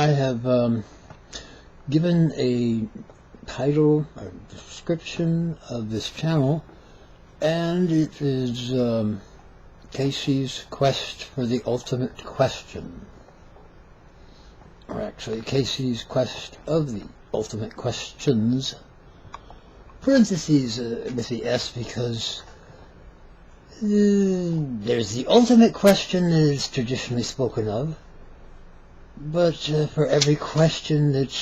I have given a title or description of this channel, and it is Casey's Quest for the Ultimate Question. Or actually, Casey's Quest of the Ultimate Questions. Parentheses with the S, because there's the ultimate question that is traditionally spoken of, but for every question that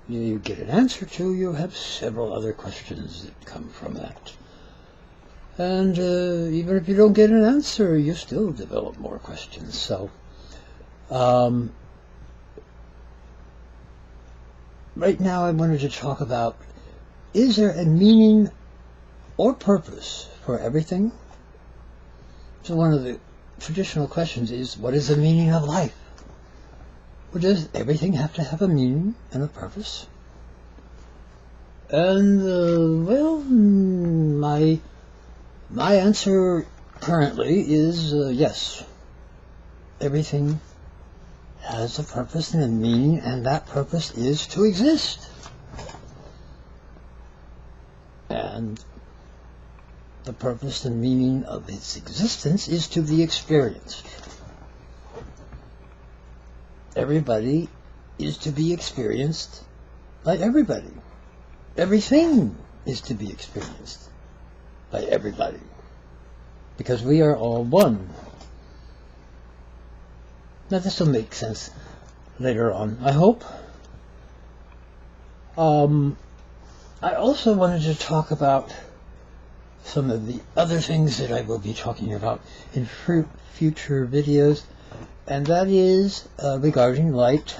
you get an answer to, you have several other questions that come from that. And even if you don't get an answer, you still develop more questions. So, right now I wanted to talk about, is there a meaning or purpose for everything? So one of the traditional questions is, what is the meaning of life? Well, does everything have to have a meaning and a purpose? And, well, my answer currently is yes. Everything has a purpose and a meaning, and that purpose is to exist. And the purpose and meaning of its existence is to be experienced. Everybody is to be experienced by everybody. Everything is to be experienced by everybody, because we are all one. Now this will make sense later on, I hope. I also wanted to talk about some of the other things that I will be talking about in future videos, and that is regarding light.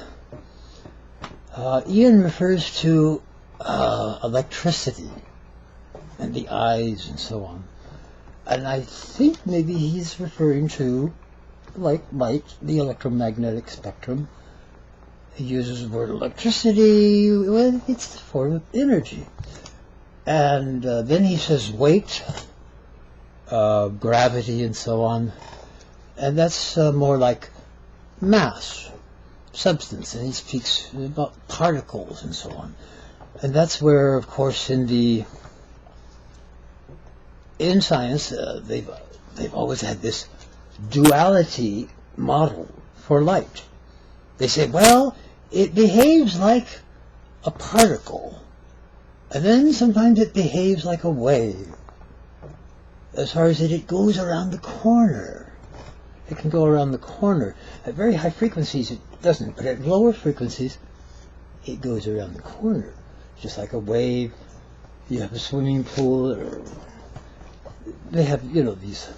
Ian refers to electricity and the eyes and so on, and I think maybe he's referring to, like light, the electromagnetic spectrum. He uses the word electricity. Well, it's a form of energy. And then he says weight, gravity, and so on. And that's more like mass, substance. And he speaks about particles and so on. And that's where, of course, in science, they've always had this duality model for light. They say, well, it behaves like a particle, and then sometimes it behaves like a wave. As far as that, it goes around the corner. It can go around the corner. At very high frequencies it doesn't, but at lower frequencies it goes around the corner. Just like a wave. You have a swimming pool, or they have, these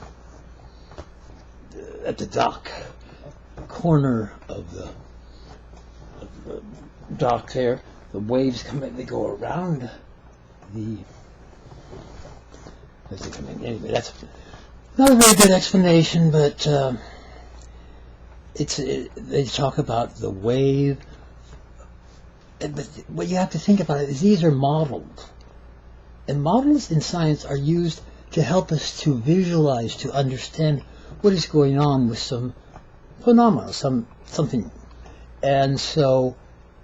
at the dock, corner of the dock there, the waves come in, they go around as they come in. Anyway, that's not a very good explanation, but they talk about the wave. But what you have to think about it is these are models, and models in science are used to help us to visualize, to understand what is going on with some phenomena, something. And so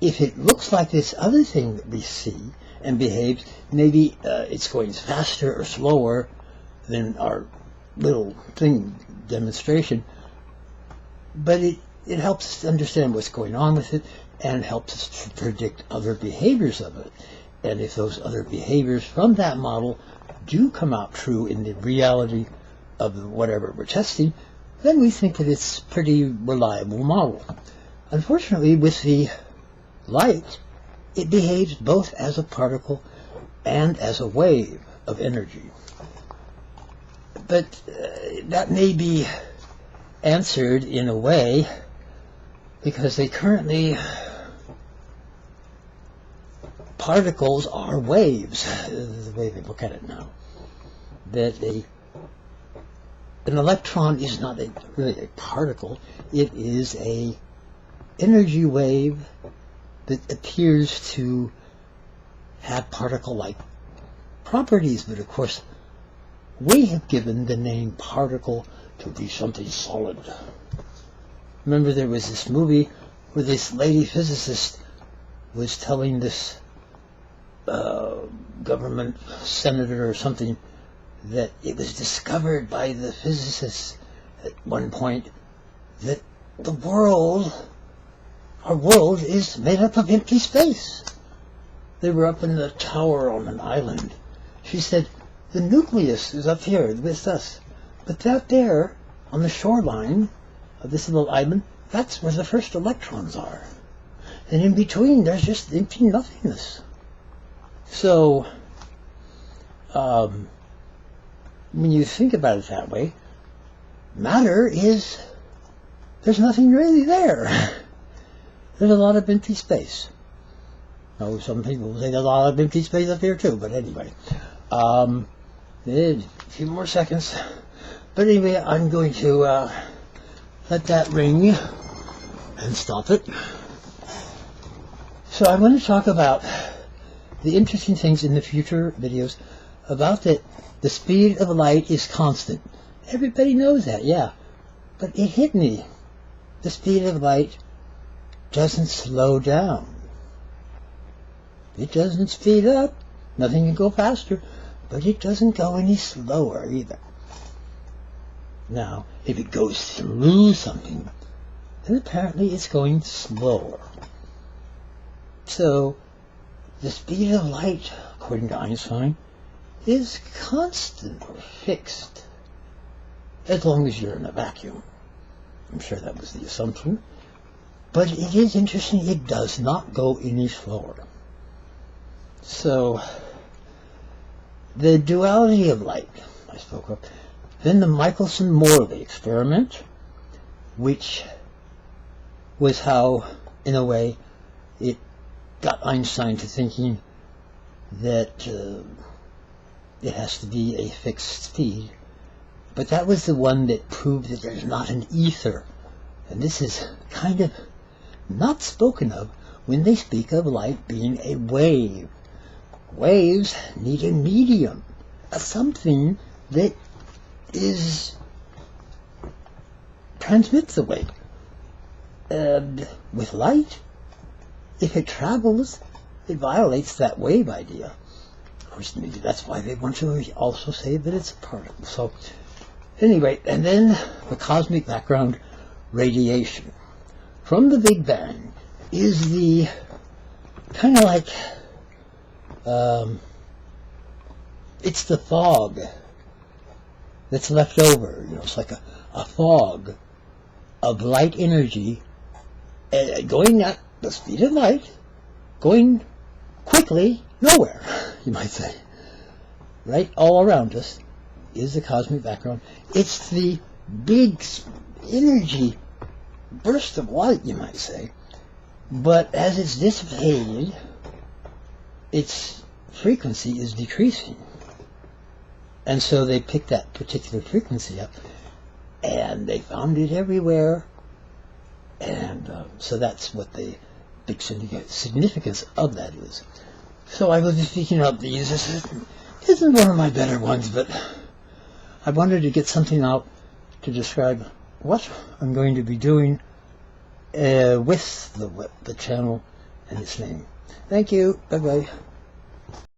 if it looks like this other thing that we see and behaves, maybe it's going faster or slower than our little thing demonstration, but it helps us to understand what's going on with it, and helps us to predict other behaviors of it. And if those other behaviors from that model do come out true in the reality of whatever we're testing, then we think that it's a pretty reliable model. Unfortunately, with the light, it behaves both as a particle and as a wave of energy. But that may be answered in a way, because they currently, particles are waves, is the way they look at it now. That an electron is not really a particle, it is a energy wave that appears to have particle-like properties, but of course we have given the name particle to be something solid. Remember, there was this movie where this lady physicist was telling this government senator or something that it was discovered by the physicists at one point that our world is made up of empty space. They were up in the tower on an island. She said, the nucleus is up here with us, but out there on the shoreline of this little island, that's where the first electrons are. And in between, there's just empty nothingness. So, when you think about it that way, matter is, there's nothing really there. There's a lot of empty space. Oh, some people say there's a lot of empty space up here too, but anyway. A few more seconds. But anyway, I'm going to let that ring and stop it. So I want to talk about the interesting things in the future videos about that the speed of light is constant. Everybody knows that, yeah. But it hit me. The speed of light doesn't slow down. It doesn't speed up. Nothing can go faster, but it doesn't go any slower either. Now, if it goes through something, then apparently it's going slower. So, the speed of light, according to Einstein, is constant or fixed, as long as you're in a vacuum. I'm sure that was the assumption. But it is interesting, it does not go any slower. So, the duality of light, I spoke of. Then the Michelson-Morley experiment, which was how, in a way, it got Einstein to thinking that it has to be a fixed speed. But that was the one that proved that there's not an ether. And this is kind of not spoken of when they speak of light being a wave. Waves need a medium, something that transmits the wave. And with light, if it travels, it violates that wave idea. Of course, maybe that's why they want to also say that it's a particle. So, anyway, and then the cosmic background radiation from the Big Bang is the kind of like it's the fog that's left over. You know, it's like a fog of light energy going at the speed of light, going quickly nowhere, you might say. Right all around us is the cosmic background. It's the big energy burst of light, you might say. But as it's dissipated, its frequency is decreasing. And so they picked that particular frequency up, and they found it everywhere. And so that's what the big significance of that is. So I was just speaking up these. This isn't one of my better ones, but I wanted to get something out to describe what I'm going to be doing with the channel and its name. Thank you. Bye-bye.